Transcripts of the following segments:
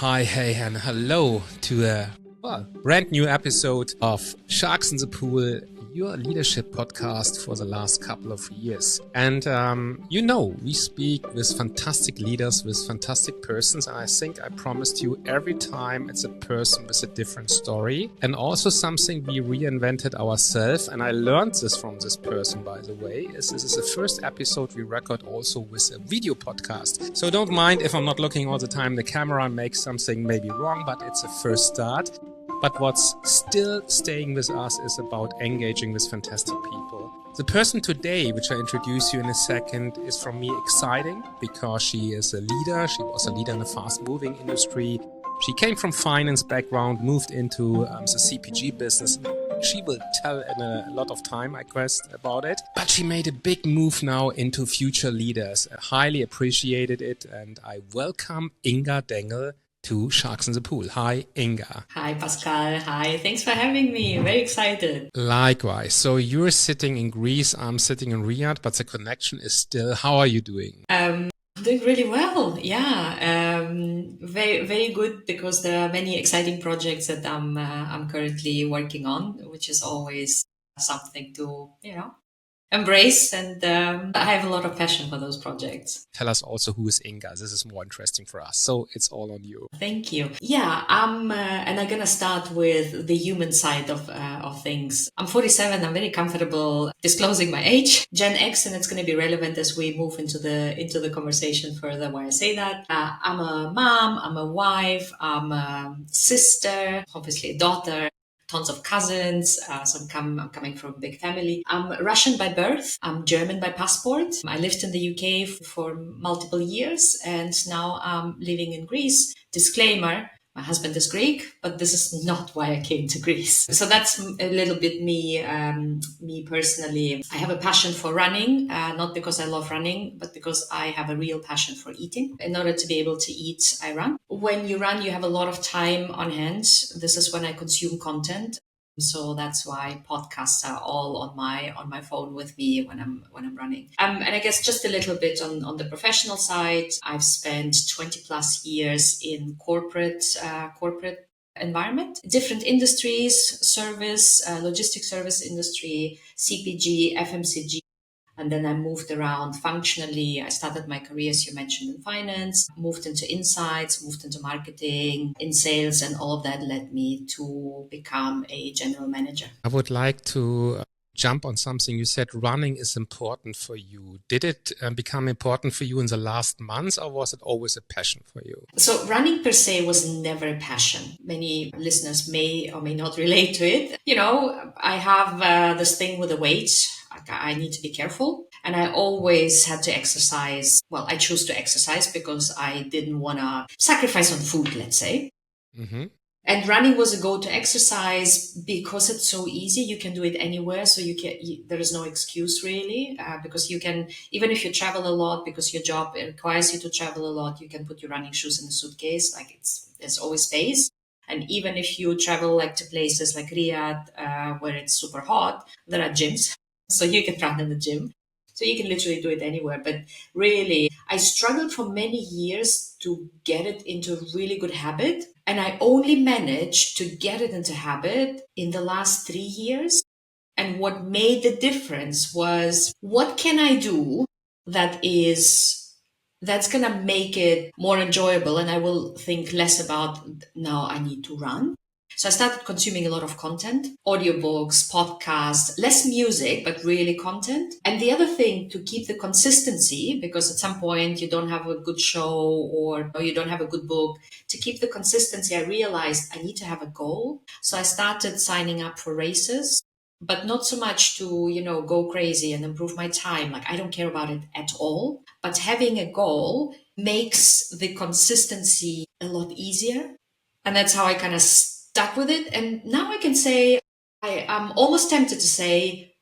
Hi, hey, and hello to a brand new episode of Sharks in the Pool, your leadership podcast for the last couple of years. And we speak with fantastic leaders, with fantastic persons. And I think I promised you every time it's a person with a different story and also something we reinvented ourselves. And I learned this from this person, by the way, is this is the first episode we record also with a video podcast. So don't mind if I'm not looking all the time in the camera and make something maybe wrong, but it's a first start. But what's still staying with us is about engaging with fantastic people. The person today, which I introduce you in a second, is for me exciting because she is a leader. She was a leader in a fast-moving industry. She came from finance background, moved into the CPG business. She will tell in a lot of time, I guess, about it. But she made a big move now into future leaders. I highly appreciated it, and I welcome Inga Dengel to Sharks in the Pool. Hi, Inga. Hi, Pascal. Hi. Thanks for having me. Very excited. Likewise. So you're sitting in Greece, I'm sitting in Riyadh, but the connection is still. How are you doing? Doing really well. Yeah. Very, very good because there are many exciting projects that I'm currently working on, which is always something to, embrace. And I have a lot of passion for those projects. Tell us also who is Inga. This is more interesting for us. So it's all on you. Thank you. Yeah, and I'm gonna start with the human side of things. I'm 47. I'm very comfortable disclosing my age, Gen X, and it's gonna be relevant as we move into the conversation further. Why I say that? I'm a mom. I'm a wife. I'm a sister. Obviously, a daughter. Tons of cousins. I'm coming from a big family. I'm Russian by birth. I'm German by passport. I lived in the UK for multiple years and now I'm living in Greece. Disclaimer. My husband is Greek, but this is not why I came to Greece. So that's a little bit me personally. I have a passion for running, not because I love running, but because I have a real passion for eating. In order to be able to eat, I run. When you run, you have a lot of time on hand. This is when I consume content. So that's why podcasts are all on my phone with me when I'm running. And I guess just a little bit on the professional side, I've spent 20 plus years in corporate environment, different industries, service, logistics service industry, CPG, FMCG. And then I moved around functionally. I started my career, as you mentioned, in finance, moved into insights, moved into marketing, in sales, and all of that led me to become a general manager. I would like to jump on something. You said running is important for you. Did it become important for you in the last months, or was it always a passion for you? So running per se was never a passion. Many listeners may or may not relate to it. I have this thing with the weight. I need to be careful. And I always had to exercise. Well, I chose to exercise because I didn't want to sacrifice on food, let's say. Mm-hmm. And running was a go-to exercise because it's so easy. You can do it anywhere. So there is no excuse really, because you can, even if you travel a lot, because your job requires you to travel a lot, you can put your running shoes in a suitcase. Like there's always space. And even if you travel like to places like Riyadh, where it's super hot, there are gyms. So you can run in the gym. So you can literally do it anywhere. But really, I struggled for many years to get it into a really good habit. And I only managed to get it into habit in the last 3 years. And what made the difference was, what can I do that's going to make it more enjoyable? And I will think less about, now I need to run. So I started consuming a lot of content, audiobooks, podcasts, less music, but really content. And the other thing, to keep the consistency, because at some point you don't have a good show or you don't have a good book, to keep the consistency, I realized I need to have a goal. So I started signing up for races, but not so much to, go crazy and improve my time. Like I don't care about it at all. But having a goal makes the consistency a lot easier. And that's how I kind of stuck with it. And now I can say, I'm almost tempted to say,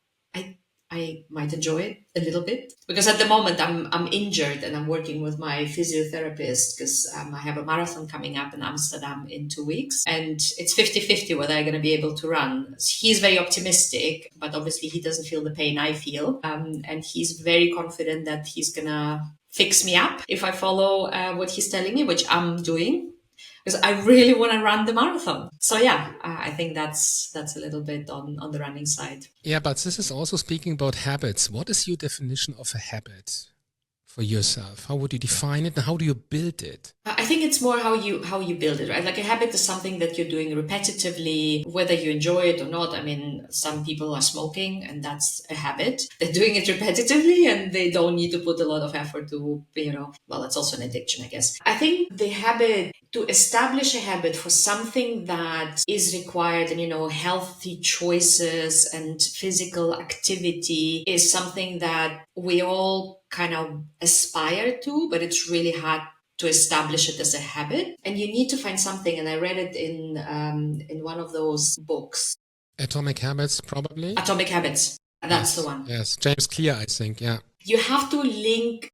I might enjoy it a little bit, because at the moment I'm injured and I'm working with my physiotherapist because I have a marathon coming up in Amsterdam in 2 weeks, and it's 50-50 whether I'm going to be able to run. He's very optimistic, but obviously he doesn't feel the pain I feel, and he's very confident that he's going to fix me up if I follow what he's telling me, which I'm doing. because I really want to run the marathon. So yeah, I think that's a little bit on the running side. Yeah, but this is also speaking about habits. What is your definition of a habit for yourself? How would you define it and how do you build it? I think it's more how you build it, right? Like a habit is something that you're doing repetitively, whether you enjoy it or not. I mean, some people are smoking and that's a habit. They're doing it repetitively and they don't need to put a lot of effort to, well, it's also an addiction, I guess. I think the habit, to establish a habit for something that is required and, healthy choices and physical activity is something that we all kind of aspire to, but it's really hard to establish it as a habit. And you need to find something. And I read it in one of those books. Atomic Habits, probably? Atomic Habits. That's the one. Yes, James Clear, I think, yeah. You have to link,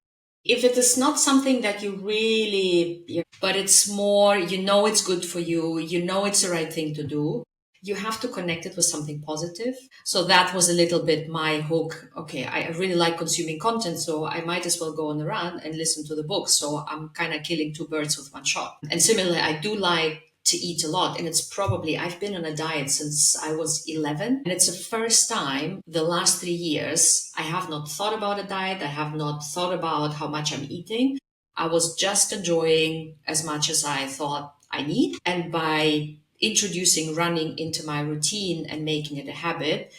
if it is not something that you really, but it's more, it's good for you, it's the right thing to do, you have to connect it with something positive. So that was a little bit my hook. Okay, I really like consuming content, so I might as well go on a run and listen to the book. So I'm kind of killing two birds with one shot. And similarly, I do like to eat a lot. And I've been on a diet since I was 11. And it's the first time the last 3 years, I have not thought about a diet. I have not thought about how much I'm eating. I was just enjoying as much as I thought I need. And by introducing running into my routine and making it a habit,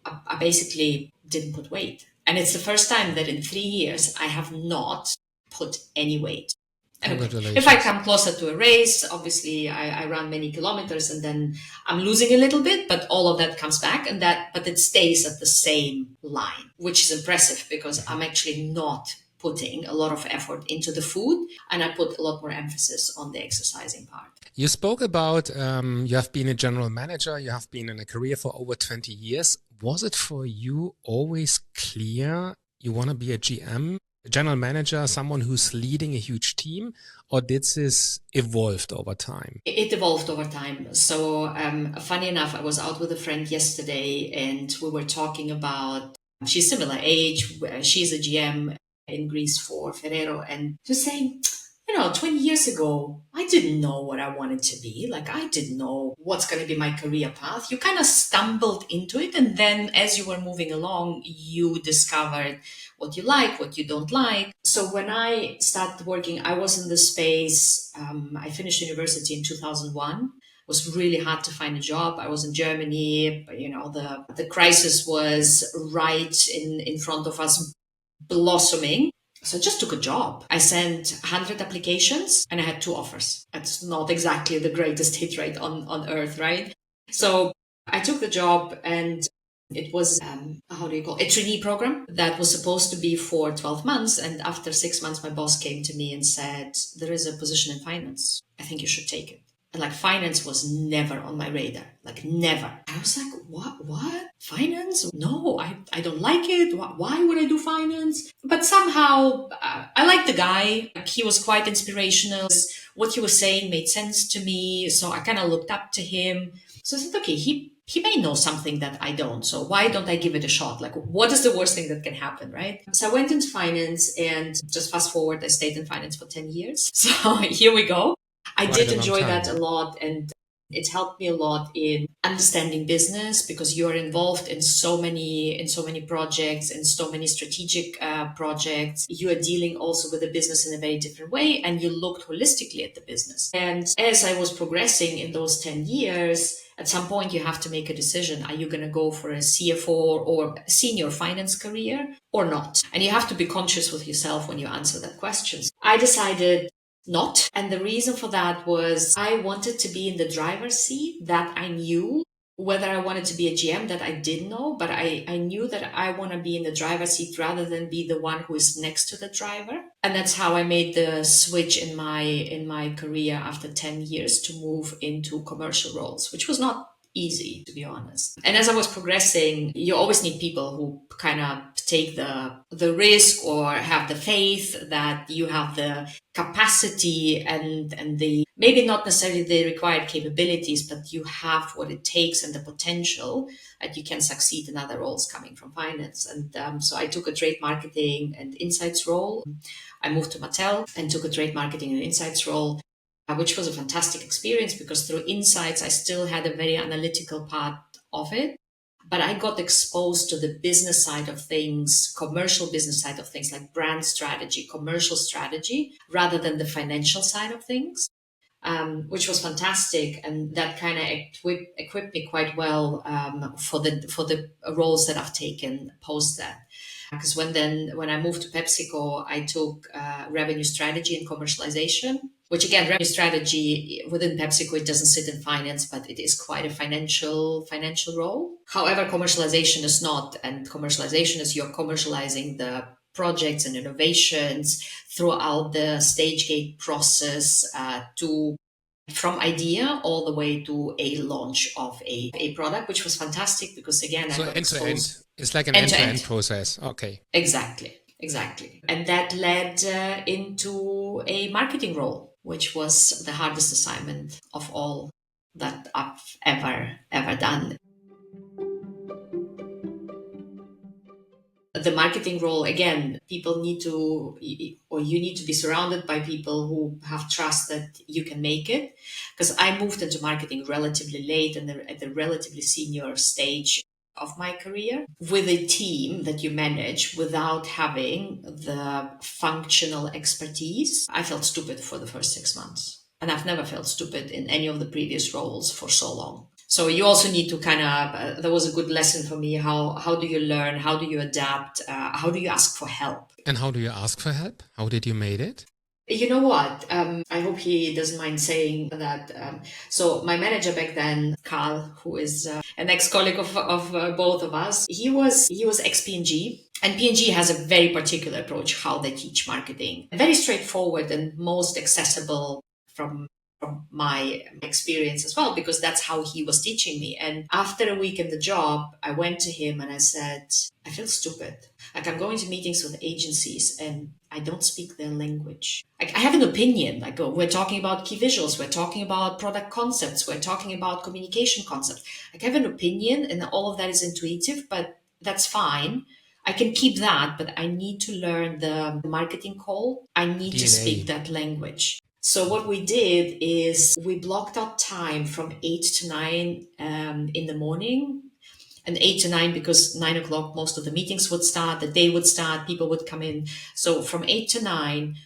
I basically didn't put weight. And it's the first time that in 3 years, I have not put any weight. Congratulations. If I come closer to a race, obviously I run many kilometers and then I'm losing a little bit, but all of that comes back but it stays at the same line, which is impressive because I'm actually not putting a lot of effort into the food and I put a lot more emphasis on the exercising part. You spoke about you have been a general manager, you have been in a career for over 20 years. Was it for you always clear you want to be a GM? General manager, someone who's leading a huge team, or did this evolve over time? It evolved over time. So funny enough, I was out with a friend yesterday and we were talking about, she's similar age, she's a GM in Greece for Ferrero, and just saying, 20 years ago, I didn't know what I wanted to be. Like, I didn't know what's going to be my career path. You kind of stumbled into it. And then as you were moving along, you discovered what you like, what you don't like. So when I started working, I was in the space. I finished university in 2001. It was really hard to find a job. I was in Germany. The crisis was right in front of us, blossoming. So I just took a job. I sent 100 applications and I had 2 offers. That's not exactly the greatest hit rate on earth, right? So I took the job and it was, a trainee program that was supposed to be for 12 months. And after 6 months, my boss came to me and said, there is a position in finance. I think you should take it. And finance was never on my radar, never. I was like, what? Finance? No, I don't like it. Why would I do finance? But somehow I liked the guy. He was quite inspirational. What he was saying made sense to me. So I kind of looked up to him. So I said, okay, he may know something that I don't. So why don't I give it a shot? What is the worst thing that can happen, right? So I went into finance and just fast forward, I stayed in finance for 10 years. So here we go. I did enjoy that a lot, and it helped me a lot in understanding business because you are involved in so many projects and so many strategic projects. You are dealing also with the business in a very different way, and you looked holistically at the business. And as I was progressing in those 10 years, at some point you have to make a decision. Are you going to go for a CFO or senior finance career or not? And you have to be conscious with yourself when you answer that question. I decided not. And the reason for that was I wanted to be in the driver's seat. That I knew. Whether I wanted to be a GM, that I didn't know, but I knew that I want to be in the driver's seat rather than be the one who is next to the driver. And that's how I made the switch in my career after 10 years to move into commercial roles, which was not easy, to be honest. And as I was progressing, you always need people who kind of take the risk or have the faith that you have the capacity and the, maybe not necessarily the required capabilities, but you have what it takes and the potential that you can succeed in other roles coming from finance. And so I took a trade marketing and insights role. I moved to Mattel and took a trade marketing and insights role. which was a fantastic experience because through insights, I still had a very analytical part of it. But I got exposed to the business side of things, commercial business side of things, like brand strategy, commercial strategy, rather than the financial side of things, which was fantastic. And that kind of equipped me quite well for the roles that I've taken post that. Because when I moved to PepsiCo, I took revenue strategy and commercialization, which again, revenue strategy within PepsiCo, it doesn't sit in finance, but it is quite a financial role. However, commercialization is not, and commercialization is you're commercializing the projects and innovations throughout the stage gate process to from idea all the way to a launch of a product, which was fantastic because again, I So got end to end, exposed it's like an end to end-to-end end. process. Okay. Exactly. And that led into a marketing role, which was the hardest assignment of all that I've ever done. The marketing role, again, people need to, or you need to be surrounded by people who have trust that you can make it. Because I moved into marketing relatively late and at the relatively senior stage of my career with a team that you manage without having the functional expertise. I felt stupid for the first 6 months. And I've never felt stupid in any of the previous roles for so long. So you also need to kind of, that was a good lesson for me. How do you learn? How do you adapt? How do you ask for help? And how do you ask for help? How did you made it? You know what? I hope he doesn't mind saying that. So my manager back then, Carl, who is an ex-colleague of both of us, he was ex-P&G. And P&G has a very particular approach how they teach marketing. Very straightforward and most accessible from my experience as well, because that's how he was teaching me. And after a week in the job, I went to him and I said, I feel stupid. Like I'm going to meetings with agencies and I don't speak their language. Like I have an opinion. Like we're talking about key visuals, we're talking about product concepts, we're talking about communication concepts. Like I have an opinion and all of that is intuitive, but that's fine. I can keep that, but I need to learn the marketing code. I need to speak DNA. that language. So what we did is we blocked out time from 8 to 9 in the morning, and 8 to 9 because 9 o'clock most of the meetings would start, the day would start, people would come in. So from 8 to 9,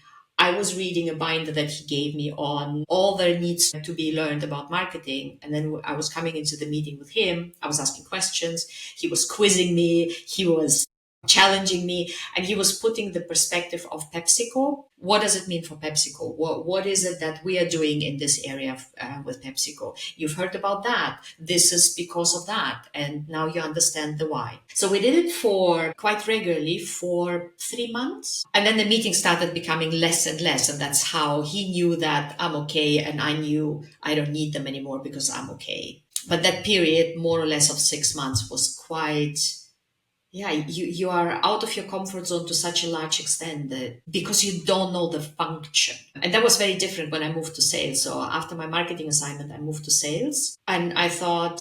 I was reading a binder that he gave me on all there needs to be learned about marketing. And then I was coming into the meeting with him. I was asking questions. He was quizzing me. He was challenging me, and he was putting the perspective of PepsiCo. What does it mean for PepsiCo? What is it that we are doing in this area with PepsiCo? You've heard about that. This is because of that. And now you understand the why. So we did it for quite regularly for 3 months. And then the meeting started becoming less and less. And that's how he knew that I'm okay. And I knew I don't need them anymore because I'm okay. But that period, more or less of 6 months, was quite, yeah, you are out of your comfort zone to such a large extent that because you don't know the function. And that was very different when I moved to sales. So after my marketing assignment, I moved to sales, and I thought,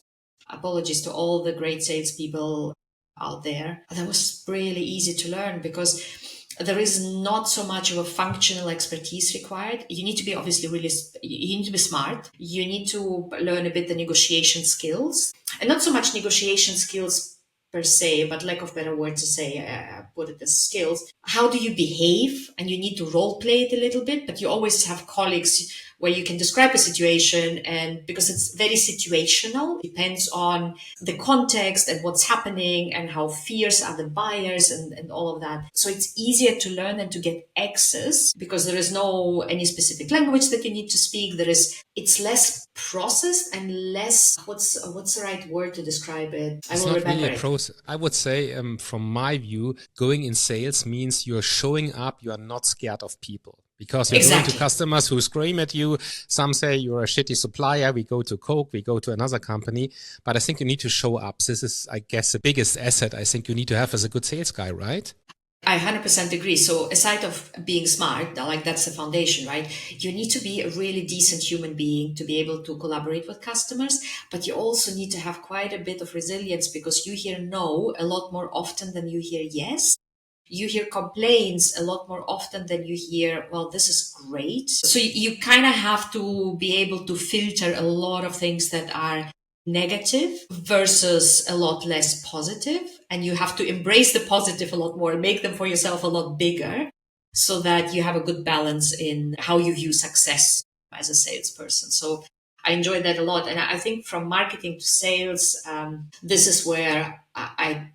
apologies to all the great salespeople out there, that was really easy to learn because there is not so much of a functional expertise required. You need to be obviously really, you need to be smart. You need to learn a bit the negotiation skills, and not so much negotiation skills per se, but lack of better word to say, put it as skills. How do you behave? And you need to role play it a little bit, but you always have colleagues where you can describe a situation, and because it's very situational, depends on the context and what's happening and how fierce are the buyers and all of that. So it's easier to learn and to get access because there is no any specific language that you need to speak. It's less processed and less, what's the right word to describe it? I It's will not really remember a it. process. I would say, from my view, going in sales means you're showing up. You are not scared of people because you're going to Exactly. customers who scream at you. Some say you're a shitty supplier. We go to Coke. We go to another company. But I think you need to show up. This is, I guess, the biggest asset I think you need to have as a good sales guy, right? I 100% agree. So aside of being smart, like that's the foundation, right? You need to be a really decent human being to be able to collaborate with customers, but you also need to have quite a bit of resilience because you hear no a lot more often than you hear yes. You hear complaints a lot more often than you hear, well, this is great. So you kind of have to be able to filter a lot of things that are negative versus a lot less positive. And you have to embrace the positive a lot more and make them for yourself a lot bigger so that you have a good balance in how you view success as a salesperson. So I enjoyed that a lot. And I think from marketing to sales, this is where I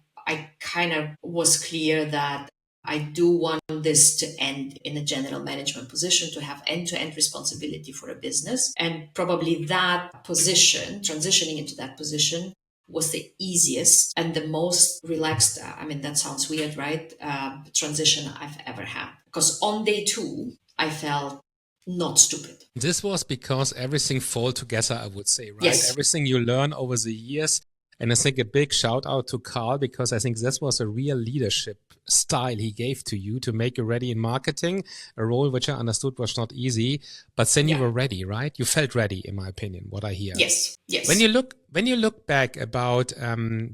kind of was clear that I do want this to end in a general management position, to have end-to-end responsibility for a business. And probably that position, transitioning into that position, was the easiest and the most relaxed. I mean, that sounds weird, right? Transition I've ever had. Because on day 2, I felt not stupid. This was because everything fall together, I would say, right? Yes. Everything you learn over the years. And I think a big shout out to Carl, because I think this was a real leadership style he gave to you to make you ready in marketing, a role which I understood was not easy, but then you were ready, right? You felt ready, in my opinion, what I hear. Yes. When you look back about,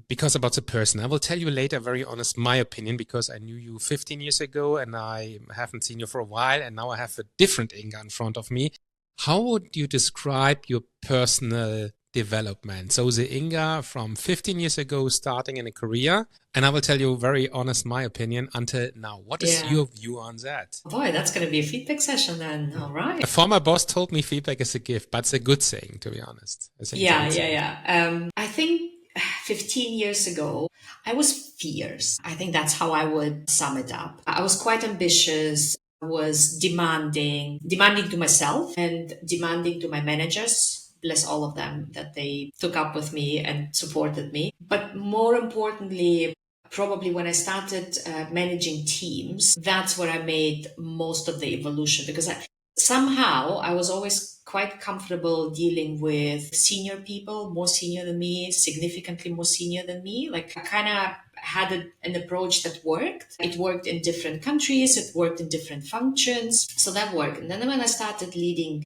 because about the person, I will tell you later, very honest, my opinion, because I knew you 15 years ago and I haven't seen you for a while. And now I have a different Inga in front of me. How would you describe your personal development? So the Inga from 15 years ago, starting in a career, and I will tell you very honest, my opinion until now. What is your view on that? Boy, that's going to be a feedback session then. All right. A former boss told me feedback is a gift, but it's a good saying, to be honest. I think I think 15 years ago, I was fierce. I think that's how I would sum it up. I was quite ambitious. I was demanding to myself and demanding to my managers. Bless all of them that they took up with me and supported me. But more importantly, probably when I started managing teams, that's where I made most of the evolution, because somehow I was always quite comfortable dealing with senior people, more senior than me, significantly more senior than me. Like I kind of had an approach that worked. It worked in different countries. It worked in different functions. So that worked. And then when I started leading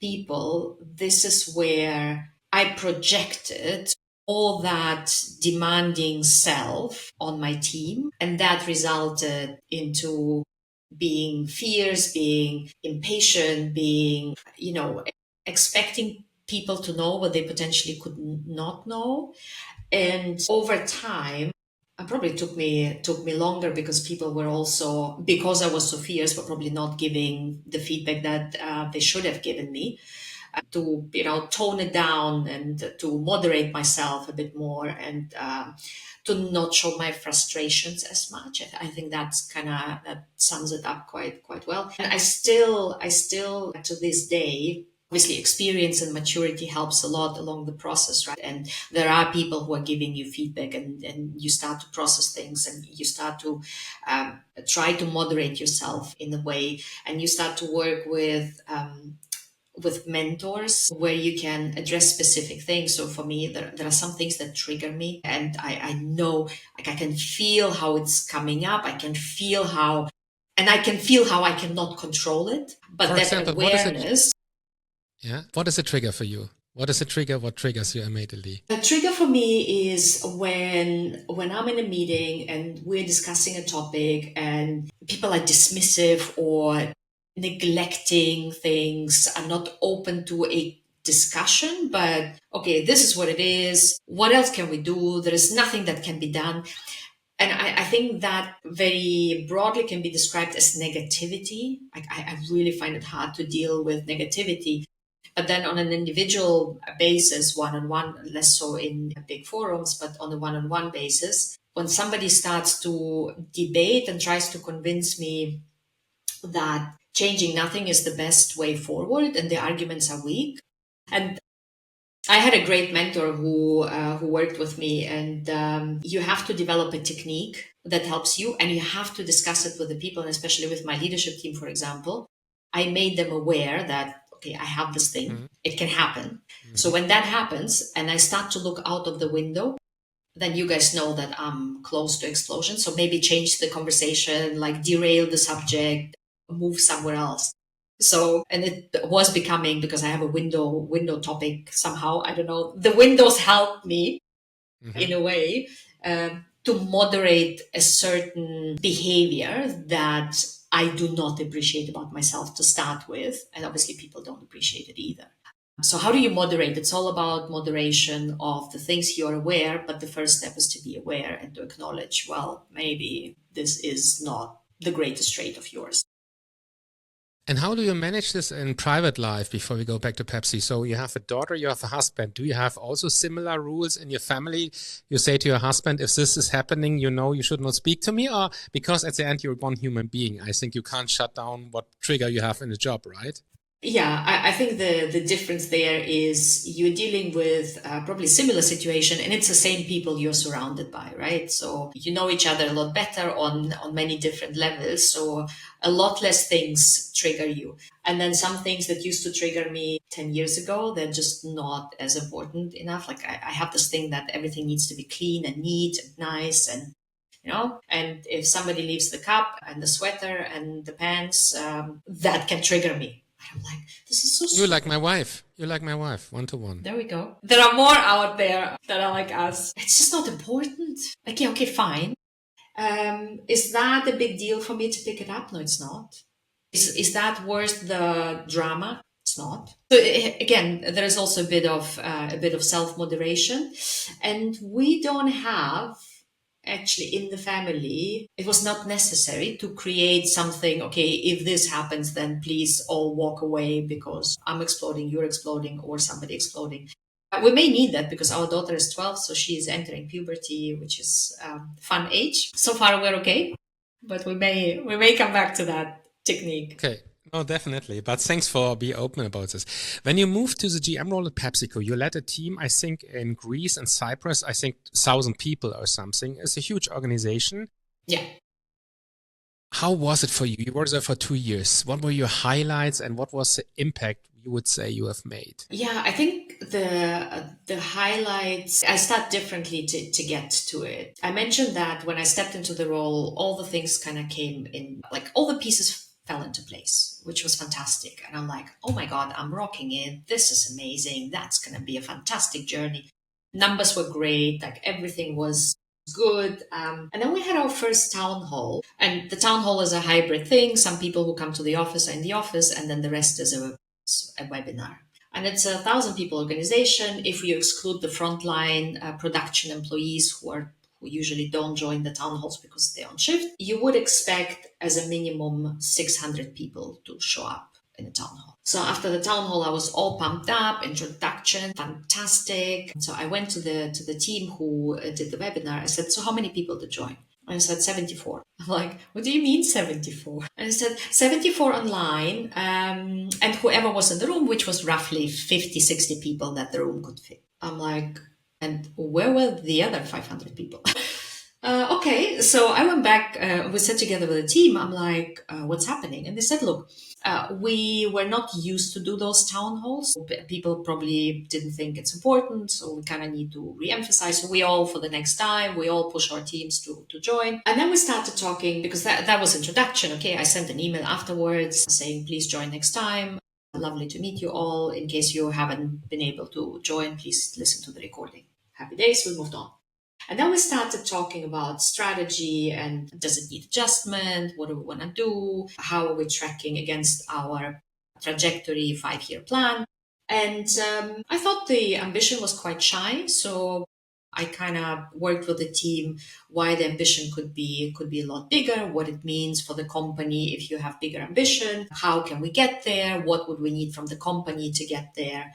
people, this is where I projected all that demanding self on my team. And that resulted into being fierce, being impatient, being, expecting people to know what they potentially could not know. And over time, it probably took me longer because people were also, because I was so fierce, were probably not giving the feedback that they should have given me, to tone it down and to moderate myself a bit more, and to not show my frustrations as much. I think that sums it up quite well. And I still to this day, obviously experience and maturity helps a lot along the process, right? And there are people who are giving you feedback, and you start to process things, and you start to try to moderate yourself in a way, and you start to work with mentors where you can address specific things. So for me, there are some things that trigger me, and I know, like, I can feel how it's coming up. I can feel how I cannot control it. But for that example, awareness. What is a trigger for you? What is a trigger? What triggers you immediately? A trigger for me is when I'm in a meeting and we're discussing a topic and people are dismissive or neglecting things, are not open to a discussion, but okay, this is what it is. What else can we do? There is nothing that can be done. And I think that very broadly can be described as negativity. I really find it hard to deal with negativity. But then on an individual basis, one-on-one, less so in big forums, but on a one-on-one basis, when somebody starts to debate and tries to convince me that changing nothing is the best way forward and the arguments are weak. And I had a great mentor who worked with me, and you have to develop a technique that helps you, and you have to discuss it with the people, and especially with my leadership team, for example. I made them aware that, okay, I have this thing. Mm-hmm. It can happen. Mm-hmm. So when that happens and I start to look out of the window, then you guys know that I'm close to explosion. So maybe change the conversation, like derail the subject, move somewhere else. So, and it was becoming, because I have a window topic somehow, I don't know, the windows help me in a way to to moderate a certain behavior that I do not appreciate about myself to start with. And obviously, people don't appreciate it either. So, how do you moderate? It's all about moderation of the things you're aware, but the first step is to be aware and to acknowledge, well, maybe this is not the greatest trait of yours. And how do you manage this in private life before we go back to Pepsi? So you have a daughter, you have a husband. Do you have also similar rules in your family? You say to your husband, if this is happening, you know you should not speak to me? Or because at the end you're one human being, I think you can't shut down what trigger you have in the job, right? Yeah, I think the difference there is you're dealing with probably similar situation, and it's the same people you're surrounded by, right? So you know each other a lot better on many different levels. So a lot less things trigger you, and then some things that used to trigger me 10 years ago, they're just not as important enough. Like I have this thing that everything needs to be clean and neat and nice, and and if somebody leaves the cup and the sweater and the pants, that can trigger me. I'm like, this is so You're stupid. like my wife. You're like my wife, 1-to-1. There we go. There are more out there that are like us. It's just not important. Like, yeah, okay, fine. Is that a big deal for me to pick it up? No, it's not. Is that worth the drama? It's not. So again, there is also a bit of self moderation, and we don't have actually in the family. It was not necessary to create something. Okay, if this happens, then please all walk away because I'm exploding, you're exploding, or somebody exploding. We may need that because our daughter is 12, so she is entering puberty, which is fun age. So far, we're okay, but we may come back to that technique. Okay. No, definitely. But thanks for being open about this. When you moved to the GM role at PepsiCo, you led a team, I think, in Greece and Cyprus, I think 1,000 people or something. It's a huge organization. Yeah. How was it for you? You were there for 2 years. What were your highlights and what was the impact you would say you have made? Yeah, I think the highlights, I start differently to get to it. I mentioned that when I stepped into the role, all the things kind of came in, like all the pieces fell into place, which was fantastic. And I'm like, oh my God, I'm rocking it. This is amazing. That's going to be a fantastic journey. Numbers were great. Like everything was good. And then we had our first town hall. And the town hall is a hybrid thing. Some people who come to the office are in the office, and then the rest is a webinar. And it's 1,000 people organization. If you exclude the frontline production employees who usually don't join the town halls because they're on shift, you would expect as a minimum 600 people to show up in the town hall. So after the town hall, I was all pumped up, introduction, fantastic. So I went to the team who did the webinar. I said, so how many people to join? And I said 74. I'm like, what do you mean 74? And I said 74 online, and whoever was in the room, which was roughly 50, 60 people that the room could fit. I'm like, and where were the other 500 people? Okay, so I went back, we sat together with the team. I'm like, what's happening? And they said, look, we were not used to do those town halls. People probably didn't think it's important, so we kind of need to re-emphasize. So we all, for the next time, we all push our teams to join. And then we started talking, because that was introduction. Okay, I sent an email afterwards saying, please join next time. Lovely to meet you all. In case you haven't been able to join, please listen to the recording. Happy days, we moved on. And then we started talking about strategy and does it need adjustment? What do we want to do? How are we tracking against our trajectory 5-year plan? And I thought the ambition was quite shy. So I kind of worked with the team why the ambition could be a lot bigger, what it means for the company if you have bigger ambition, how can we get there, what would we need from the company to get there.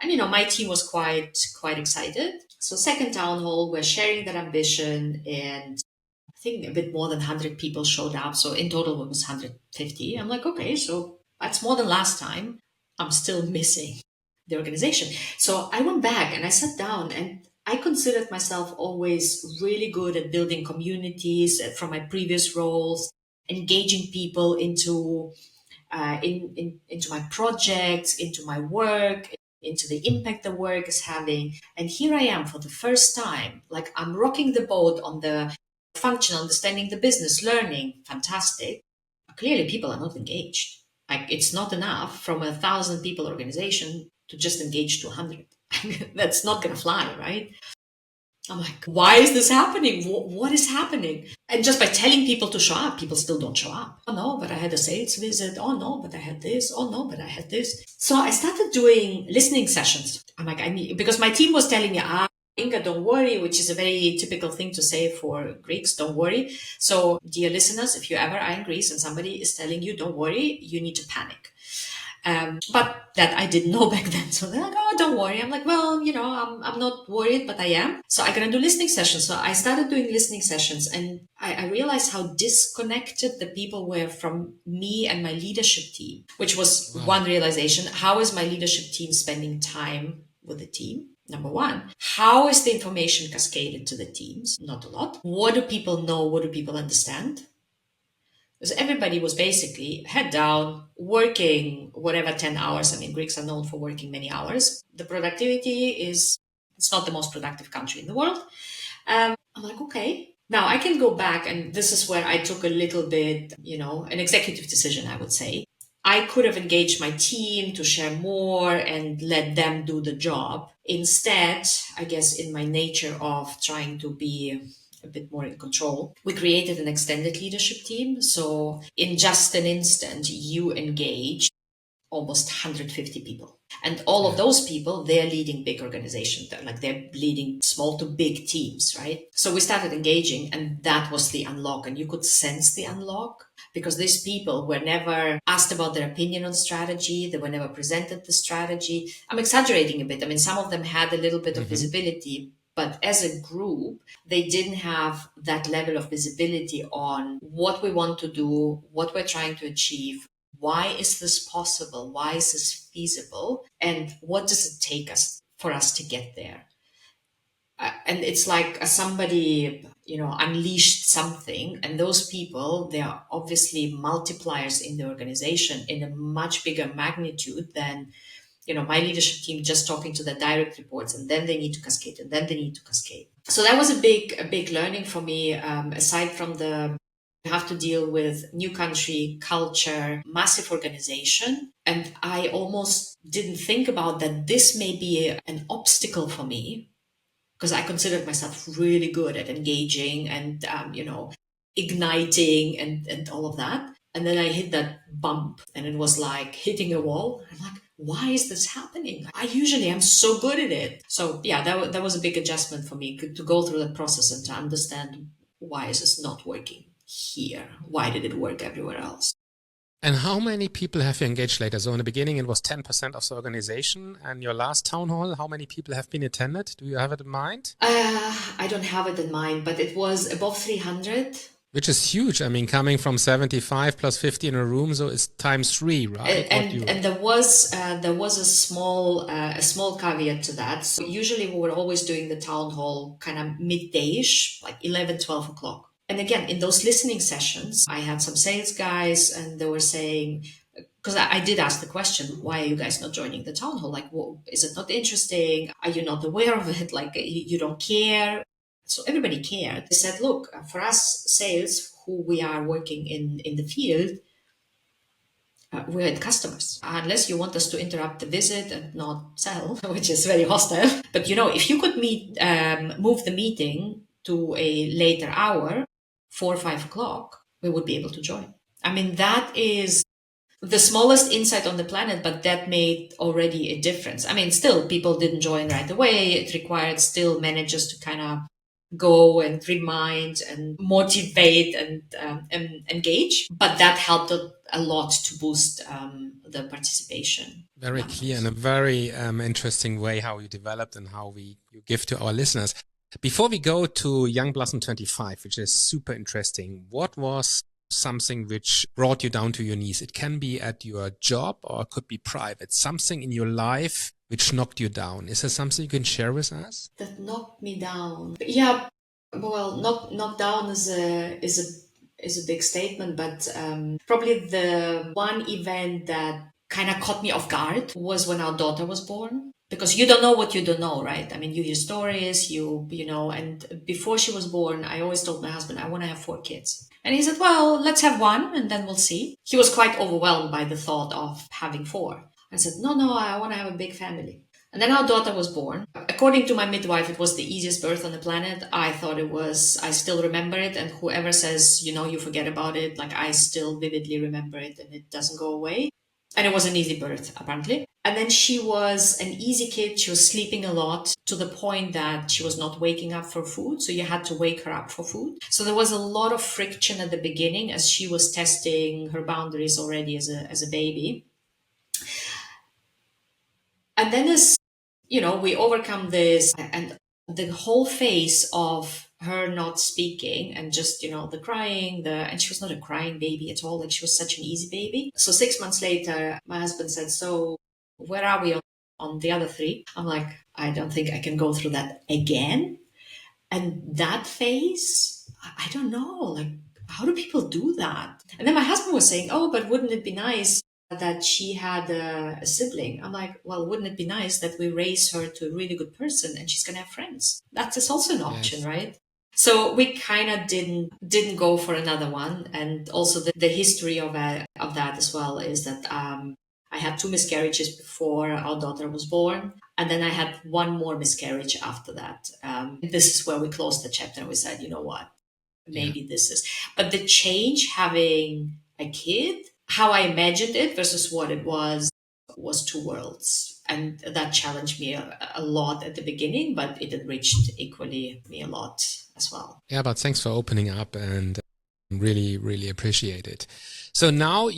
And my team was quite excited. So second town hall, we're sharing that ambition, and I think a bit more than 100 people showed up. So in total, it was 150. I'm like, okay, so that's more than last time. I'm still missing the organization. So I went back and I sat down, and I considered myself always really good at building communities from my previous roles, engaging people into into my projects, into my work, into the impact the work is having. And here I am for the first time, like I'm rocking the boat on the function, understanding the business, learning, fantastic. But clearly, people are not engaged. Like it's not enough from 1,000 people organization to just engage to 100. That's not going to fly, right? I'm like, why is this happening? What is happening? And just by telling people to show up, people still don't show up. Oh no, but I had a sales visit. Oh no, but I had this. Oh no, but I had this. So I started doing listening sessions. I'm like, I need, because my team was telling me, Inga, don't worry, which is a very typical thing to say for Greeks, don't worry. So, dear listeners, if you ever are in Greece and somebody is telling you, don't worry, you need to panic. But that I didn't know back then. So they're like, oh, don't worry. I'm like, well, I'm not worried, but I am. So I'm going to do listening sessions. So I started doing listening sessions and I realized how disconnected the people were from me and my leadership team, which was one realization. How is my leadership team spending time with the team? Number one, how is the information cascaded to the teams? Not a lot. What do people know? What do people understand? Because everybody was basically head down, working whatever 10 hours. I mean, Greeks are known for working many hours. The productivity is, it's not the most productive country in the world. I'm like, okay. Now I can go back, and this is where I took a little bit, an executive decision, I would say. I could have engaged my team to share more and let them do the job. Instead, I guess in my nature of trying to be a bit more in control, we created an extended leadership team. So in just an instant, you engage almost 150 people. And all of those people, they're leading big organizations. They're leading small to big teams, right? So we started engaging, and that was the unlock. And you could sense the unlock because these people were never asked about their opinion on strategy. They were never presented the strategy. I'm exaggerating a bit. I mean, some of them had a little bit of visibility, but as a group, they didn't have that level of visibility on what we want to do, what we're trying to achieve, why is this possible? Why is this feasible? And what does it take us for us to get there? And it's like somebody, unleashed something, and those people, they are obviously multipliers in the organization in a much bigger magnitude than, my leadership team just talking to the direct reports, and then they need to cascade, and then they need to cascade. So that was a big learning for me. Aside from the you have to deal with new country, culture, massive organization. And I almost didn't think about that this may be an obstacle for me because I considered myself really good at engaging and, igniting and all of that. And then I hit that bump and it was like hitting a wall. I'm like, why is this happening? I usually am so good at it. So yeah, that was a big adjustment for me to go through that process and to understand why is this not working here? Why did it work everywhere else? And how many people have you engaged later? So in the beginning, it was 10% of the organization. And your last town hall, how many people have been attended? Do you have it in mind? I don't have it in mind, but it was above 300. Which is huge. I mean, coming from 75 plus 50 in a room, so it's times 3, right? And there was a small caveat to that. So usually we were always doing the town hall kind of midday-ish, like 11, 12 o'clock. And again, in those listening sessions, I had some sales guys and they were saying, because I did ask the question, why are you guys not joining the town hall? Like, is it not interesting? Are you not aware of it? Like, you don't care? So everybody cared. They said, look, for us sales, who we are working in the field, we're at customers. Unless you want us to interrupt the visit and not sell, which is very hostile. But if you could move the meeting to a later hour, 4 or 5 o'clock, we would be able to join. I mean, that is the smallest insight on the planet, but that made already a difference. I mean, still people didn't join right away. It required still managers to kind of go and remind and motivate and engage. But that helped a lot to boost the participation. Very clear and a very interesting way how you developed and how you give to our listeners. Before we go to Young Blossom 25, which is super interesting, what was something which brought you down to your knees? It can be at your job or it could be private. Something in your life which knocked you down. Is there something you can share with us? That knocked me down. Yeah, well, knock down is a big statement, but probably the one event that kind of caught me off guard was when our daughter was born. Because you don't know what you don't know, right? I mean, you hear stories, and before she was born, I always told my husband, I want to have 4 kids. And he said, well, let's have 1 and then we'll see. He was quite overwhelmed by the thought of having 4. I said, no, I want to have a big family. And then our daughter was born. According to my midwife, it was the easiest birth on the planet. I thought it was. I still remember it. And whoever says, you forget about it, like I still vividly remember it and it doesn't go away. And it was an easy birth, apparently. And then she was an easy kid. She was sleeping a lot to the point that she was not waking up for food. So you had to wake her up for food. So there was a lot of friction at the beginning as she was testing her boundaries already as a baby. And then as we overcome this and the whole phase of her not speaking and just, the crying, and she was not a crying baby at all. Like she was such an easy baby. So 6 months later, my husband said, so where are we on the other three? I'm like, I don't think I can go through that again. And that phase, I don't know, like, how do people do that? And then my husband was saying, oh, but wouldn't it be nice that she had a sibling? I'm like, well, wouldn't it be nice that we raise her to a really good person and she's going to have friends? That is also an option, Yes. right? So we kind of didn't go for another one. And also the history of that as well is that I had 2 miscarriages before our daughter was born. And then I had one more miscarriage after that. This is where we closed the chapter and we said, you know what, Yeah. maybe this is. But the change having a kid, how I imagined it versus what it was 2 worlds. And that challenged me a lot at the beginning, but it enriched equally me a lot as well. Yeah, but thanks for opening up and really, really appreciate it. So now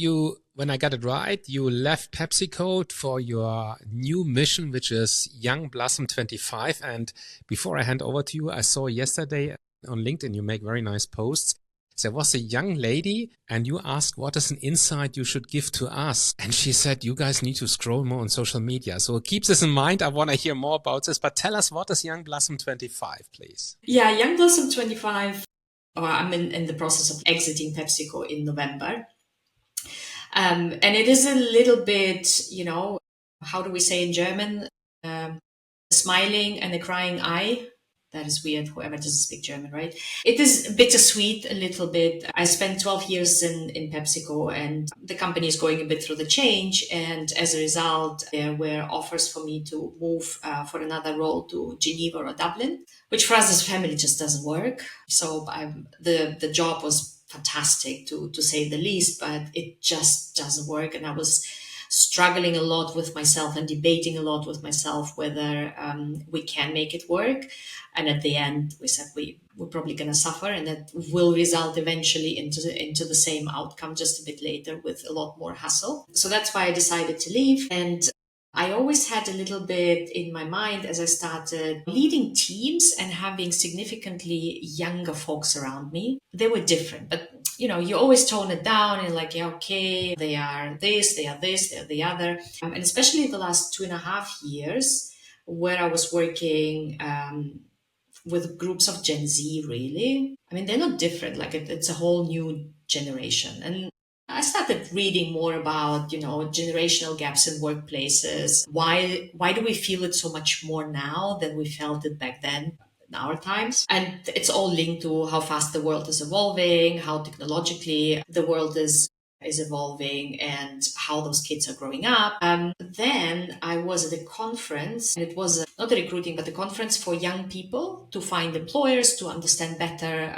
when I got it right, you left PepsiCo for your new mission, which is Young Blossom 25. And before I hand over to you, I saw yesterday on LinkedIn, you make very nice posts. There was a young lady and you asked, what is an insight you should give to us? And she said, you guys need to scroll more on social media. So keep this in mind. I want to hear more about this, but tell us, what is Young Blossom 25, please? Yeah, Young Blossom 25. I'm in the process of exiting PepsiCo in November. And it is a little bit, how do we say in German? Smiling and a crying eye. That is weird, whoever doesn't speak German, right? It is bittersweet a little bit. I spent 12 years in PepsiCo and the company is going a bit through the change. And as a result, there were offers for me to move for another role to Geneva or Dublin, which for us as a family just doesn't work. So the job was fantastic to say the least, but it just doesn't work. And I was struggling a lot with myself and debating a lot with myself whether we can make it work. And at the end, we said we're probably going to suffer, and that will result eventually into the same outcome just a bit later with a lot more hassle. So that's why I decided to leave. And I always had a little bit in my mind as I started leading teams and having significantly younger folks around me. They were different, but you always tone it down and like, yeah, okay, they are this, they are this, they are the other. And especially the last 2.5 years where I was working with groups of Gen Z, really. I mean, they're not different. Like it's a whole new generation. And I started reading more about, generational gaps in workplaces. Why do we feel it so much more now than we felt it back then in our times? And it's all linked to how fast the world is evolving, how technologically the world is evolving and how those kids are growing up. Then I was at a conference, and it was not a recruiting, but a conference for young people to find employers, to understand better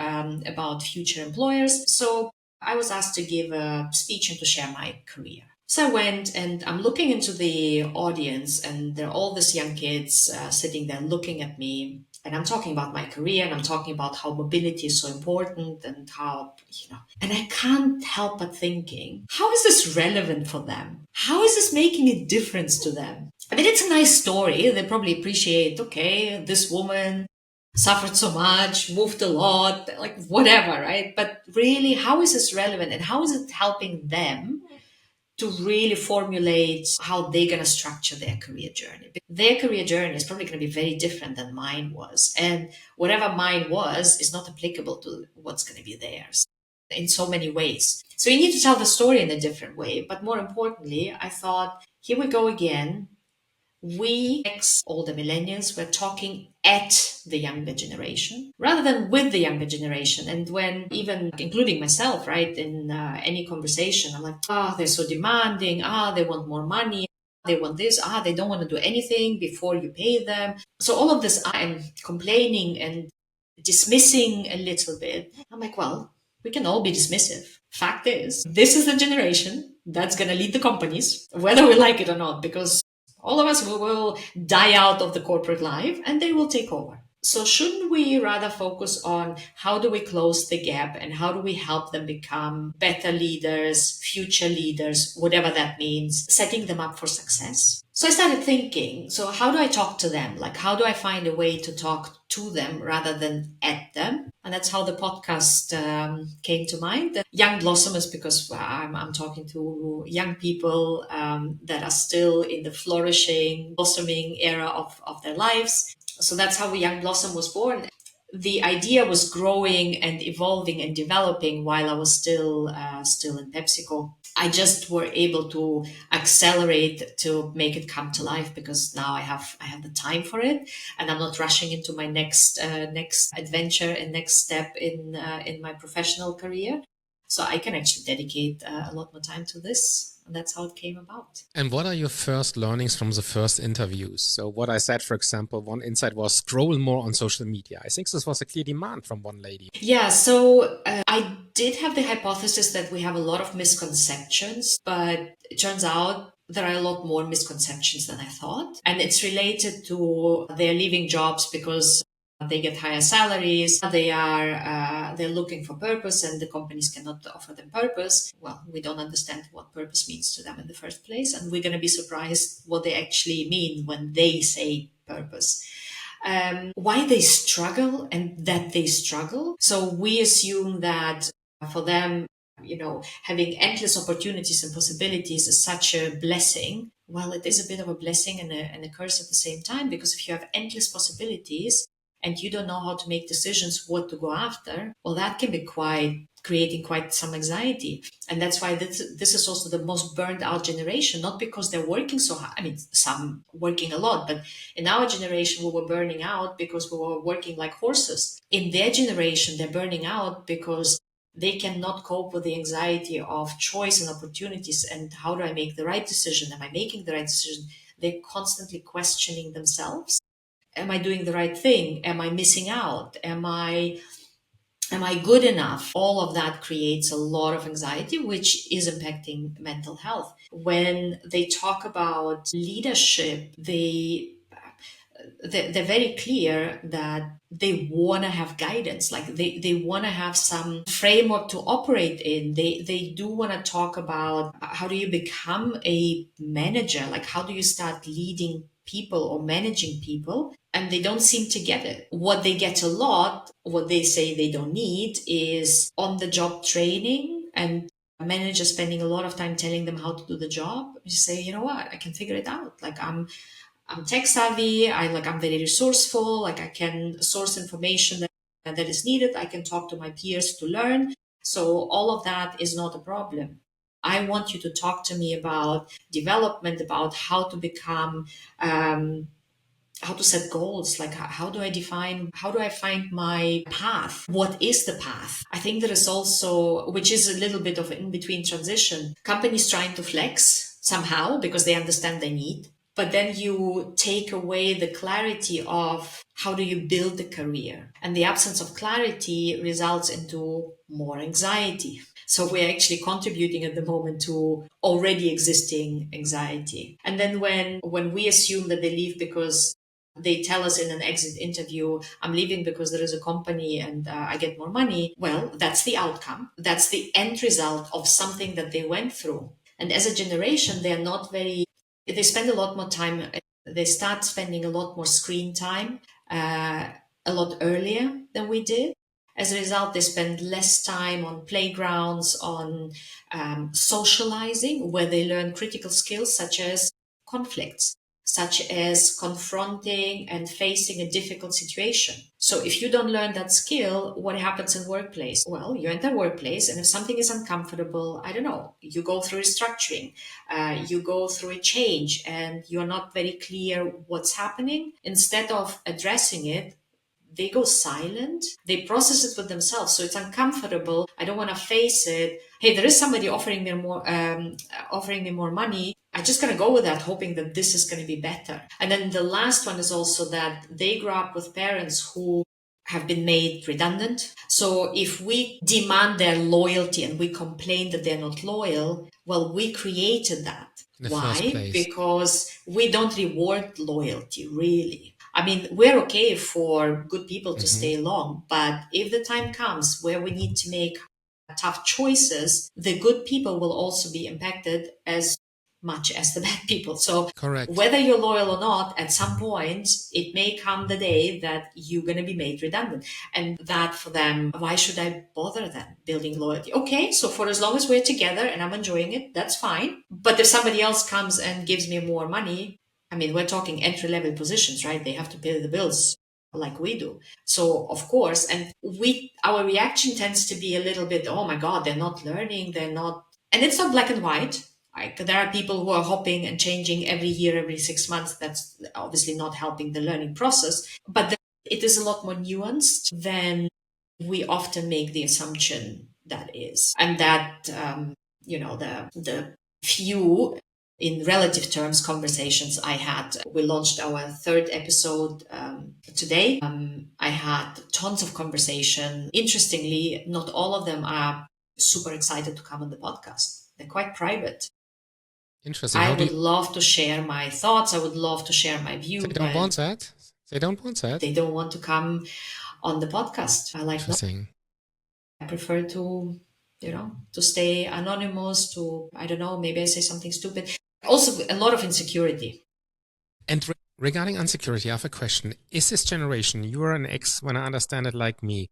about future employers. So I was asked to give a speech and to share my career. So I went and I'm looking into the audience, and there are all these young kids sitting there looking at me. And I'm talking about my career, and I'm talking about how mobility is so important and how, and I can't help but thinking, how is this relevant for them? How is this making a difference to them? I mean, it's a nice story. They probably appreciate, okay, this woman suffered so much, moved a lot, like whatever, right? But really, how is this relevant and how is it helping them to really formulate how they're going to structure their career journey? Their career journey is probably going to be very different than mine was. And whatever mine was is not applicable to what's going to be theirs in so many ways. So you need to tell the story in a different way. But more importantly, I thought, here we go again. We, all the millennials, were talking at the younger generation rather than with the younger generation. And when even including myself, right, in any conversation, I'm like, they're so demanding. They want more money. they want this, they don't want to do anything before you pay them. So all of this, I'm complaining and dismissing a little bit. I'm like, well, we can all be dismissive. Fact is, this is the generation that's going to lead the companies, whether we like it or not, because all of us will die out of the corporate life and they will take over. So shouldn't we rather focus on how do we close the gap and how do we help them become better leaders, future leaders, whatever that means, setting them up for success? So I started thinking, so how do I talk to them? Like, how do I find a way to talk to them rather than at them? And that's how the podcast came to mind. Young Blossomers, because I'm talking to young people that are still in the flourishing, blossoming era of their lives. So that's how Young Blossom was born. The idea was growing and evolving and developing while I was still in PepsiCo. I just were able to accelerate to make it come to life because now I have the time for it, and I'm not rushing into my next adventure and next step in my professional career. So I can actually dedicate a lot more time to this. And that's how it came about. And what are your first learnings from the first interviews? So what I said, for example, one insight was scroll more on social media. I think this was a clear demand from one lady. Yeah, so I did have the hypothesis that we have a lot of misconceptions, but it turns out there are a lot more misconceptions than I thought. And it's related to they're leaving jobs because they get higher salaries. They're looking for purpose, and the companies cannot offer them purpose. Well, we don't understand what purpose means to them in the first place, and we're going to be surprised what they actually mean when they say purpose. Why they struggle and that they struggle. So we assume that for them, having endless opportunities and possibilities is such a blessing. Well, it is a bit of a blessing and a curse at the same time, because if you have endless possibilities and you don't know how to make decisions, what to go after, well, that can be creating quite some anxiety. And that's why this is also the most burned out generation, not because they're working so hard. I mean, some working a lot, but in our generation, we were burning out because we were working like horses. In their generation, they're burning out because they cannot cope with the anxiety of choice and opportunities. And how do I make the right decision? Am I making the right decision? They're constantly questioning themselves. Am I doing the right thing? Am I missing out? Am I good enough? All of that creates a lot of anxiety, which is impacting mental health. When they talk about leadership, they're very clear that they want to have guidance, like they want to have some framework to operate in. They do want to talk about how do you become a manager, like how do you start leading people or managing people, and they don't seem to get it. What they get a lot, what they say they don't need, is on the job training and managers spending a lot of time telling them how to do the job. You say, you know what, I can figure it out. Like I'm tech savvy. I'm very resourceful. Like I can source information that is needed. I can talk to my peers to learn. So all of that is not a problem. I want you to talk to me about development, about how to become, how to set goals. Like how do I find my path? What is the path? I think there is also, which is a little bit of in between transition, companies trying to flex somehow because they understand they need. But then you take away the clarity of how do you build a career? And the absence of clarity results into more anxiety. So we're actually contributing at the moment to already existing anxiety. And then when we assume that they leave because they tell us in an exit interview, I'm leaving because there is a company and I get more money. Well, that's the outcome. That's the end result of something that they went through. And as a generation, they spend a lot more time. They start spending a lot more screen time a lot earlier than we did. As a result, they spend less time on playgrounds, on socializing, where they learn critical skills such as conflicts, such as confronting and facing a difficult situation. So if you don't learn that skill, what happens in workplace? Well, you enter workplace, and if something is uncomfortable, I don't know, you go through restructuring, you go through a change, and you're not very clear what's happening. Instead of addressing it, they go silent. They process it with themselves. So it's uncomfortable. I don't want to face it. Hey, there is somebody offering me more money. I just gonna go with that, hoping that this is gonna be better. And then the last one is also that they grew up with parents who have been made redundant. So if we demand their loyalty and we complain that they're not loyal, well, we created that. In the first Why? place. Because we don't reward loyalty, really. I mean, we're okay for good people to stay long, but if the time comes where we need to make tough choices, the good people will also be impacted as much as the bad people. So Correct. whether you're loyal or not, at some point, it may come the day that you're going to be made redundant. And that for them, why should I bother then building loyalty? Okay, so for as long as we're together and I'm enjoying it, that's fine. But if somebody else comes and gives me more money, I mean, we're talking entry level positions, right? They have to pay the bills like we do. So of course, and our reaction tends to be a little bit, oh my God, they're not learning, they're not, and it's not black and white. Like, there are people who are hopping and changing every year, every 6 months. That's obviously not helping the learning process, but it is a lot more nuanced than we often make the assumption that is. And that, the few, in relative terms, conversations I had. We launched our third episode today. I had tons of conversation. Interestingly, not all of them are super excited to come on the podcast. They're quite private. Interesting. I would love to share my thoughts. I would love to share my view. They don't want that. They don't want that. They don't want to come on the podcast. I like Interesting. I prefer to, to stay anonymous, to, I don't know, maybe I say something stupid. Also, a lot of insecurity. And regarding insecurity, I have a question. Is this generation, you are an X, when I understand it, like me,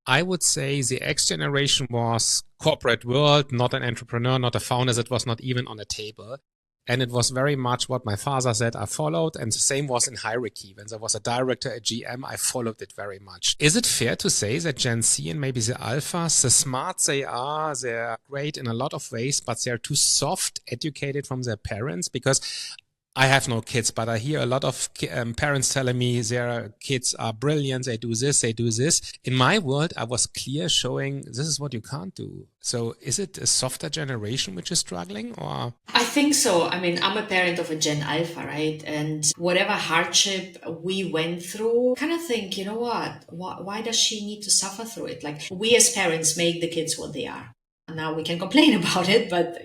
I would say the X generation was corporate world, not an entrepreneur, not a founder. It was not even on a table. And it was very much what my father said I followed. And the same was in hierarchy. When there was a director, a GM, I followed it very much. Is it fair to say that Gen Z and maybe the alphas, the smart they are, they're great in a lot of ways, but they're too soft educated from their parents? Because I have no kids, but I hear a lot of parents telling me their kids are brilliant. They do this, they do this. In my world, I was clear showing this is what you can't do. So is it a softer generation which is struggling, or? I think so. I mean, I'm a parent of a Gen Alpha, right? And whatever hardship we went through, kind of think, you know what? Why does she need to suffer through it? Like, we as parents make the kids what they are. And now we can complain about it, but,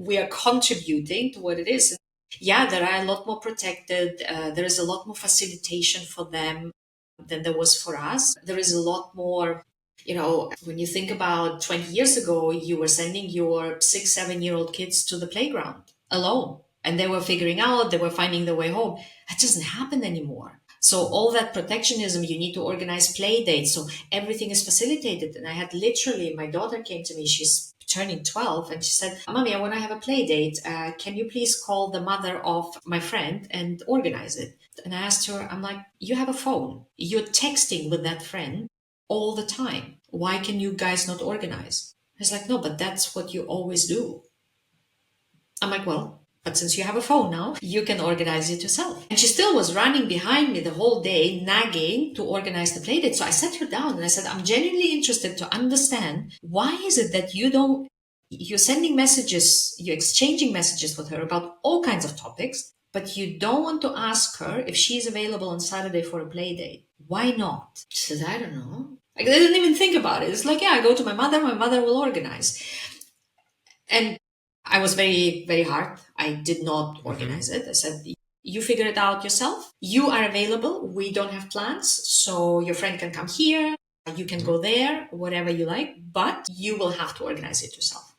we are contributing to what it is. Yeah, there are a lot more protected. There is a lot more facilitation for them than there was for us. There is a lot more, when you think about 20 years ago, you were sending your 6, 7-year-old kids to the playground alone, and they were figuring out, they were finding their way home. That doesn't happen anymore. So all that protectionism, you need to organize play dates. So everything is facilitated. And I had literally, my daughter came to me, she's turning 12, and she said, Mommy, I want to have a play date. Can you please call the mother of my friend and organize it? And I asked her, I'm like, you have a phone. You're texting with that friend all the time. Why can you guys not organize? I was like, no, but that's what you always do. I'm like, well, but since you have a phone now, you can organize it yourself. And she still was running behind me the whole day, nagging to organize the playdate. So I sat her down and I said, I'm genuinely interested to understand, why is it that you're sending messages, you're exchanging messages with her about all kinds of topics, but you don't want to ask her if she's available on Saturday for a playdate. Why not? She says, I don't know. I didn't even think about it. It's like, yeah, I go to my mother will organize. And I was very, very hard. I did not organize it. I said, you figure it out yourself. You are available. We don't have plans. So your friend can come here. You can go there, whatever you like, but you will have to organize it yourself.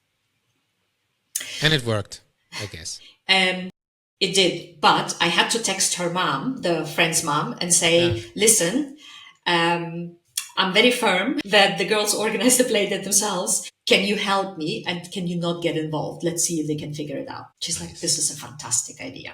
And it worked, I guess. It did. But I had to text her mom, the friend's mom, and say, listen, I'm very firm that the girls organize the play themselves. Can you help me? And can you not get involved? Let's see if they can figure it out. She's like, this is a fantastic idea.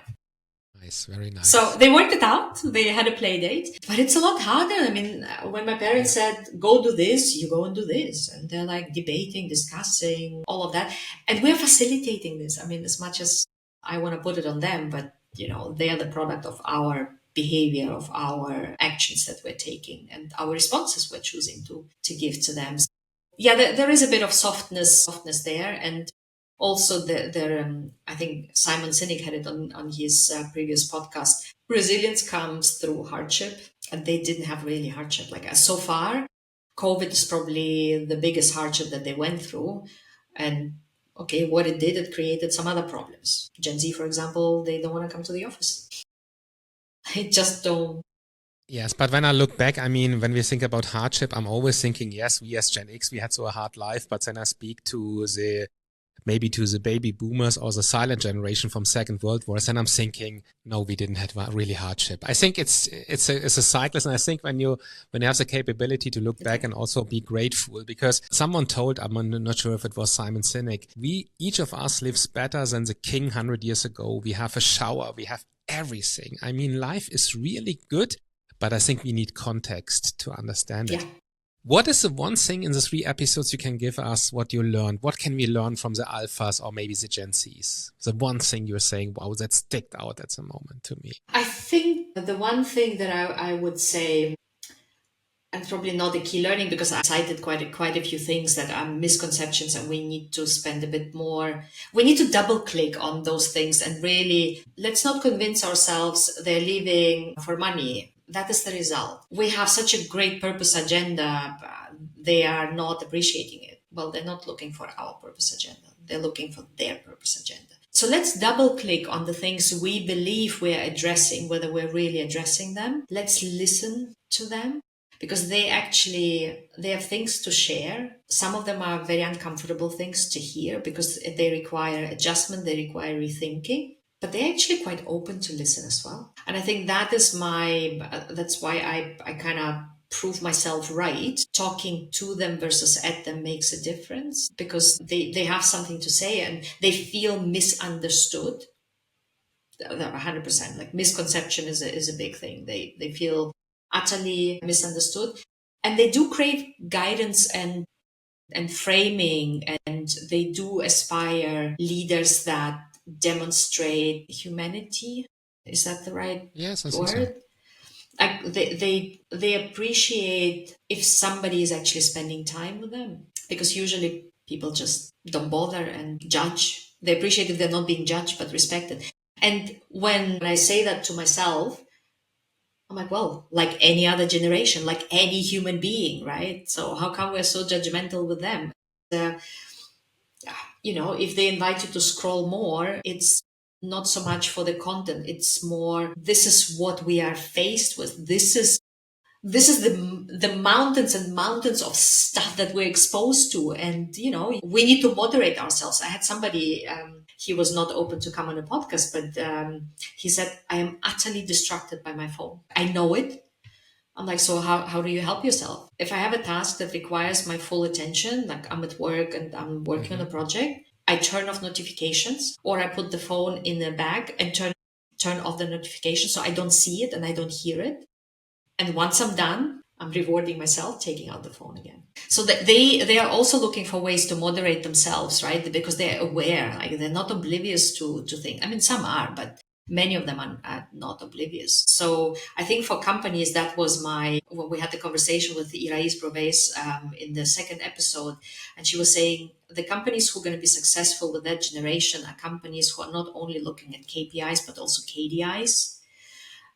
Nice, very nice. So they worked it out. They had a play date, but it's a lot harder. I mean, when my parents said, go do this, you go and do this. And they're like debating, discussing, all of that. And we're facilitating this. I mean, as much as I want to put it on them, but they are the product of our behavior, of our actions that we're taking and our responses we're choosing to give to them. So, yeah, there is a bit of softness there. And Also, I think Simon Sinek had it on his previous podcast. Resilience comes through hardship, and they didn't have really hardship. Like so far, COVID is probably the biggest hardship that they went through. And okay, what it did, it created some other problems. Gen Z, for example, they don't want to come to the office. They just don't. Yes, but when I look back, I mean, when we think about hardship, I'm always thinking, yes, we as Gen X, we had so a hard life, but then I speak to maybe to the baby boomers or the silent generation from Second World War, and I'm thinking, no, we didn't have really hardship. I think it's a cycle, and I think when you have the capability to look back and also be grateful, because someone told, I'm not sure if it was Simon Sinek, each of us lives better than the king 100 years ago. We have a shower, we have everything. I mean, life is really good, but I think we need context to understand it. What is the one thing in the 3 episodes you can give us what you learned? What can we learn from the alphas or maybe the Gen Zs? The one thing you're saying, wow, that sticked out at the moment to me. I think the one thing that I would say, and probably not a key learning, because I cited quite a few things that are misconceptions, and we need to spend a bit more. We need to double click on those things and really, let's not convince ourselves they're leaving for money. That is the result. We have such a great purpose agenda. They are not appreciating it. Well, they're not looking for our purpose agenda. They're looking for their purpose agenda. So let's double click on the things we believe we're addressing, whether we're really addressing them. Let's listen to them, because they have things to share. Some of them are very uncomfortable things to hear because they require adjustment, they require rethinking, but they're actually quite open to listen as well. And I think that's why I kind of prove myself right. Talking to them versus at them makes a difference, because they have something to say and they feel misunderstood. 100%. Like misconception is a big thing. They feel utterly misunderstood, and they do crave guidance and framing, and they do aspire leaders that demonstrate humanity. Is that the right Yes, I think so. word? Like they appreciate if somebody is actually spending time with them, because usually people just don't bother and judge. They appreciate if they're not being judged but respected. And when I say that to myself, I'm like, well, like any other generation, like any human being, right? So how come we're so judgmental with them? Uh, if they invite you to scroll more, it's not so much for the content. It's more, this is what we are faced with. This is the mountains and mountains of stuff that we're exposed to, and we need to moderate ourselves. I had somebody, he was not open to come on a podcast, but he said, I am utterly distracted by my phone. I know it. I'm like, so how do you help yourself? If I have a task that requires my full attention, like I'm at work and I'm working on a project, I turn off notifications, or I put the phone in a bag and turn off the notification so I don't see it and I don't hear it. And once I'm done, I'm rewarding myself taking out the phone again. So that they are also looking for ways to moderate themselves, right? Because they're aware, like they're not oblivious to things. I mean, some are, but many of them are not oblivious. So I think for companies, that was when we had the conversation with Irais Proves in the second episode, and she was saying the companies who are going to be successful with that generation are companies who are not only looking at KPIs, but also KDIs.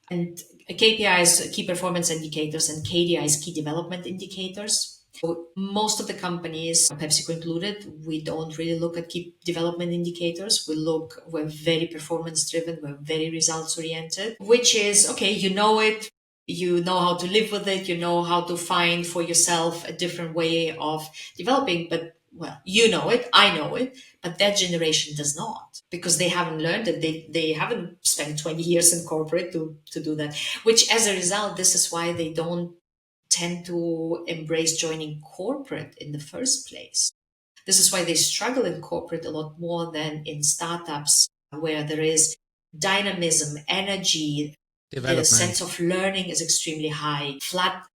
And KPIs, key performance indicators, and KDIs, key development indicators. So most of the companies, PepsiCo included, we don't really look at key development indicators. We're very performance driven, we're very results oriented, which is, okay, you know it, you know how to live with it, you know how to find for yourself a different way of developing, but well, you know it, I know it, but that generation does not, because they haven't learned it. They haven't spent 20 years in corporate to do that, which as a result, this is why they don't tend to embrace joining corporate in the first place. This is why they struggle in corporate a lot more than in startups, where there is dynamism, energy, the sense of learning is extremely high, flat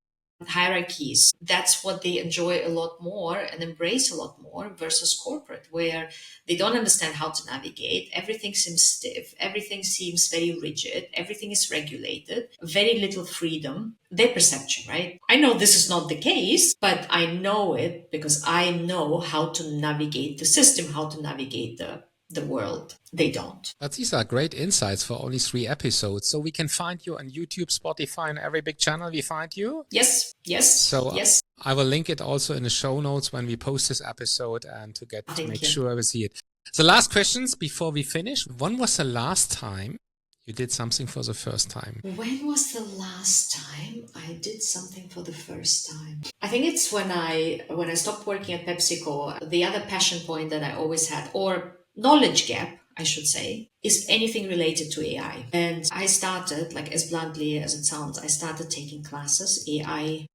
hierarchies. That's what they enjoy a lot more and embrace a lot more versus corporate, where they don't understand how to navigate. Everything seems stiff. Everything seems very rigid. Everything is regulated. Very little freedom. Their perception, right? I know this is not the case, but I know it because I know how to navigate the system, how to navigate the world. They don't. But these are great insights for only 3 episodes. So we can find you on YouTube, Spotify, and every big channel we find you? Yes. So yes. I will link it also in the show notes when we post this episode and to make sure we see it. So last questions before we finish. When was the last time you did something for the first time? When was the last time I did something for the first time? I think it's when I stopped working at PepsiCo. The other passion point that I always had, or knowledge gap, I should say, is anything related to AI. And I started, like as bluntly as it sounds, I started taking classes, AI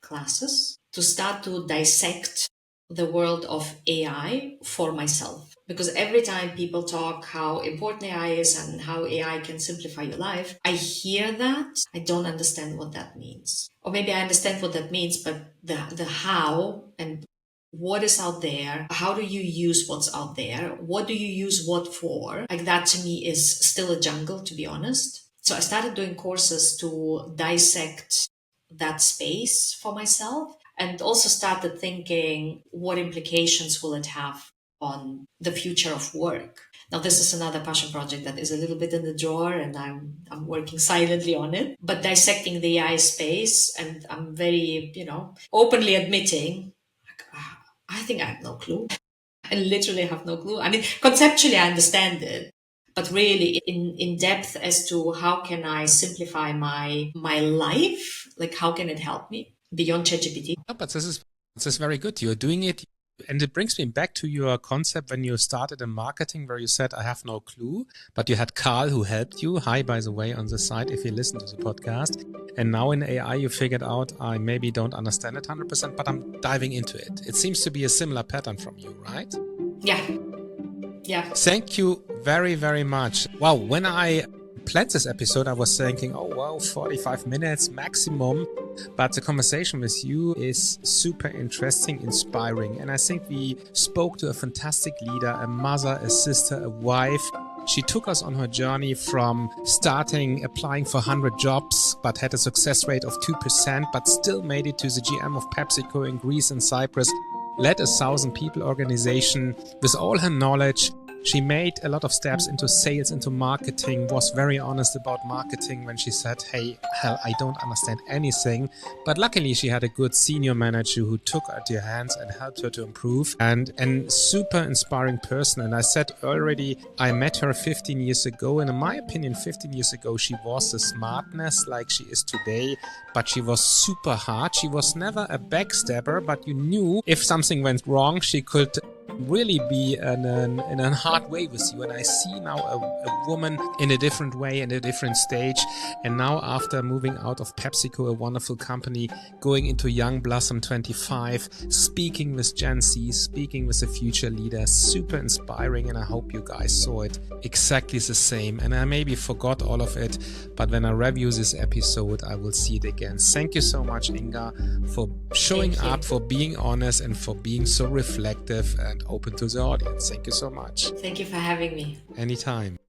classes, to start to dissect the world of AI for myself. Because every time people talk how important AI is and how AI can simplify your life, I hear that. I don't understand what that means. Or maybe I understand what that means, but the how and what is out there, how do you use what's out there, what do you use what for, like that to me is still a jungle, to be honest. So I started doing courses to dissect that space for myself, and also started thinking what implications will it have on the future of work. Now, this is another passion project that is a little bit in the drawer, and I'm working silently on it. But dissecting the AI space, and I'm very, openly admitting, I think I have no clue. I literally have no clue. I mean, conceptually, I understand it, but really in depth as to how can I simplify my life, like how can it help me beyond ChatGPT? No, but this is very good. You're doing it. And it brings me back to your concept when you started in marketing, where you said, I have no clue, but you had Carl who helped you. Hi, by the way, on the side, if you listen to the podcast. And now in AI, you figured out, I maybe don't understand it 100%, but I'm diving into it. It seems to be a similar pattern from you, right? Yeah. Thank you very, very much. Wow. When I planned this episode, I was thinking, oh, wow, 45 minutes maximum. But the conversation with you is super interesting, inspiring. And I think we spoke to a fantastic leader, a mother, a sister, a wife. She took us on her journey from applying for 100 jobs, but had a success rate of 2%, but still made it to the GM of PepsiCo in Greece and Cyprus, led a 1,000 people organization with all her knowledge. She made a lot of steps into sales, into marketing, was very honest about marketing when she said, hey, hell, I don't understand anything. But luckily she had a good senior manager who took her to her hands and helped her to improve, and super inspiring person. And I said already, I met her 15 years ago. And in my opinion, 15 years ago, she was the smartness like she is today, but she was super hard. She was never a backstabber, but you knew if something went wrong, she could really be in a hard way with you. And I see now a woman in a different way, in a different stage. And now after moving out of PepsiCo, a wonderful company, going into Young Blossom 25, speaking with Gen Z, speaking with the future leaders, super inspiring. And I hope you guys saw it exactly the same. And I maybe forgot all of it, but when I review this episode, I will see it again. Thank you so much, Inga, for showing up, for being honest, and for being so reflective and open to the audience. Thank you so much. Thank you for having me. Anytime.